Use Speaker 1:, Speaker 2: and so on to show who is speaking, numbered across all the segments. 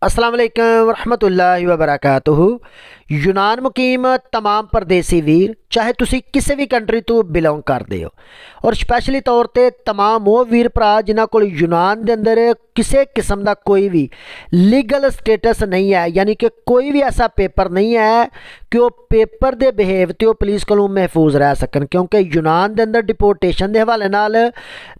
Speaker 1: अस्सलाम वालेकुम रहमतुल्लाहि व बरकातुहू। यूनान मुकीम तमाम परदेसी वीर, चाहे तुसी किसी भी कंट्री तो बिलोंग करते हो, और स्पैशली तौर पर तमाम वो वीर भरा जिन्हों को यूनान के अंदर किसी किस्म का कोई भी लीगल स्टेटस नहीं है, यानी कि कोई भी ऐसा पेपर नहीं है कि वो पेपर के बिहेव तो पुलिस को महफूज रह सकन, क्योंकि यूनान के अंदर डिपोर्टेशन के हवाले नाल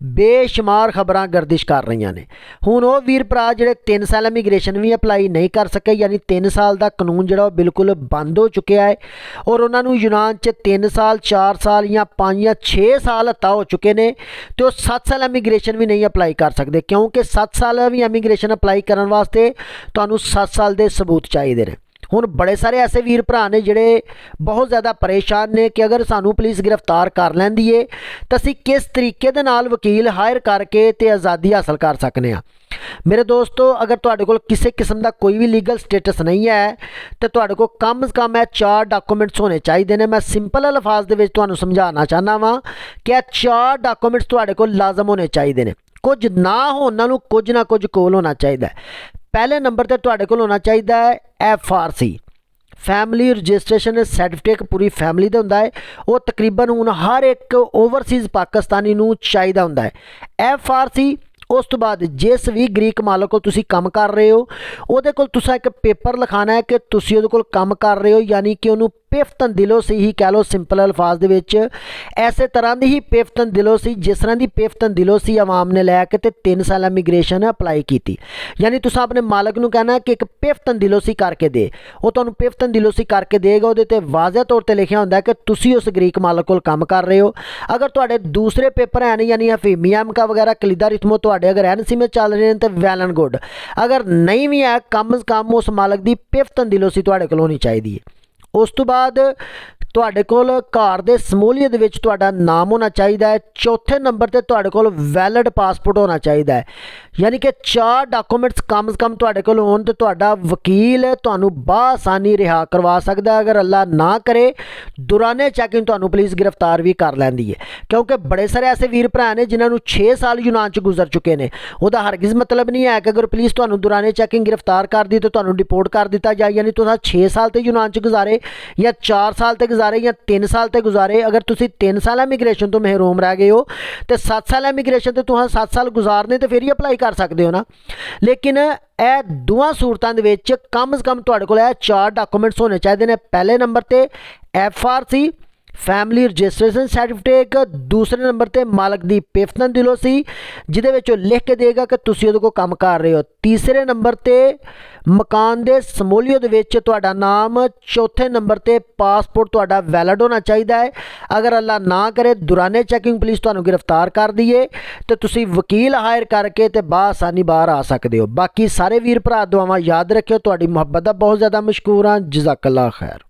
Speaker 1: बेशुमार खबर गर्दिश कर रही ने। हुण वो वीर भरा जिहड़े 3 साल इमीग्रेशन भी अपलाई नहीं कर सके, यानी 3 साल का कानून जो बिल्कुल बंद हो चुका है, और उन्होंने यूनान 3 साल 4 साल या 5 या 6 साल हत्ता हो चुके हैं, तो 7 साल इमीग्रेशन भी नहीं अपलाई कर सकते, क्योंकि 7 साल भी इमीग्रेशन अपलाई करने वास्ते तो 7 साल के सबूत चाहिए ने। हुण बड़े सारे ऐसे वीर भरा ने जिहड़े बहुत ज़्यादा परेशान ने कि अगर सानू पुलिस गिरफ्तार कर लैंदी है तो असीं किस तरीके दे नाल वकील हायर करके ते आज़ादी हासिल कर सकने आ। मेरे दोस्तों, अगर तुहाडे कोल किसी किस्म का कोई भी लीगल स्टेटस नहीं है तो तुहाडे कोल कम से कम 4 डॉक्यूमेंट्स होने चाहिए ने। मैं सिंपल अल्फाज दे विच तुहानू समझाना चाहना वा कि 4 डॉक्यूमेंट्स तुहाडे कोल लाजम होने चाहिए ने। कुछ ना हो उन्होंने कुछ ना कुछ कोल होना चाहिए। पहले नंबर पर तुहाडे कोल होना चाहिए FRC, फैमिली रजिस्ट्रेशन सर्टिफिकेट, पूरी फैमिली का होंदा है। वो तकरीबन हुण हर एक ओवरसीज़ पाकिस्तानी नूं चाहिदा होंदा है FRC। उस तो बाद जिस भी ग्रीक मालक को तुसी काम कर रहे हो उहदे कोल तुसां एक पेपर लिखाना है कि तुसी उहदे कोल काम कर रहे हो, यानी कि उन्होंने पिफ्तन दिलों से ही कह लो, सिंपल अल्फाज दे विच ऐसे तरह की ही पिफ्तन दिलों से जिस तरह की पिफ्तन दिलों से आवाम ने लैके ते 3 साल इमीग्रेशन अपलाई की। यानी तुसां अपने मालक नूं कहना कि एक पिफ्तन दिलों से करके दे, वो तुहानूं पिफ्तन दिलों से करके देगा। उहदे ते वाज़ह तौर पर लिखा होंदा है कि तुसी उस ग्रीक मालक कोल काम कर रहे हो। अगर तुहाडे दूसरे पेपर हैं यानी हफीमिया अमका वगैरह कलीदा रिथमो तुहाडे अगर NC में चल रहे हैं तो वैल एंड गुड, अगर नहीं भी है कम से कम उस मालक की पिफ्तन दिलों से तुहाडे कोल होनी चाहिए। उस तो बाद तुहाडे कोल घर दे समूलियत विच तुहाडा नाम होना चाहिए। चौथे नंबर ते तुहाडे कोल वैलिड पासपोर्ट होना चाहिए, यानी कि 4 डॉक्यूमेंट्स कम से कम तुहाडे कोल होण ते तुहाडा वकील तुहानूं बासानी रिहा करवा सकदा है। अगर अल्लाह ना करे दौराने चैकिंग तुहानूं पुलिस गिरफ्तार भी कर लैंदी है, क्योंकि बड़े सारे ऐसे वीर भरा ने जिन्होंने 6 साल यूनान च गुजर चुके हैं। वह हरगिज़ मतलब नहीं है कि अगर पुलिस तुहानूं दौराने चैकिंग गिरफ्तार कर दी तो तुहानूं डिपोर्ट कर दिता जाए, यानी तुहां 6 साल तो यूनान च गुजारे या 4 साल तक गुजारे या 3 साल तक गुजारे। अगर तुसी 3 साल इमीग्रेशन तो महरूम रह गए हो तो 7 साल इमीग्रेशन तो तुहां 7 साल गुजारने तो फिर ही अपलाई कर सकते हो ना। लेकिन यह दोवां सूरतां दे विच कम से कम तुहाडे कोल 4 डॉक्यूमेंट्स होने चाहिए ने। पहले नंबर ते FRC फैमिली रजिस्ट्रेशन सर्टिफिकेट, दूसरे नंबर ते मालक की पिफ्तन दिलों सी जिहदे विच लिख के देगा कि तुसी उहदे कोल काम कर रहे हो। तीसरे नंबर ते मकान दे समूलियत विच तुहाडा नाम। चौथे नंबर ते पासपोर्ट तुहाडा वैलिड होना चाहिए है। अगर अल्लाह ना करे दौराने चैकिंग पुलिस तुहानूं गिरफ्तार कर दिए तो तुसी वकील हायर करके ते बासानी बाहर आ सकते हो। बाकी सारे वीर भरा दुआवां याद रखियो। तुहाडी मुहब्बत दा बहुत ज़्यादा मशकूर हाँ। जज़ाकल्लाह खैर।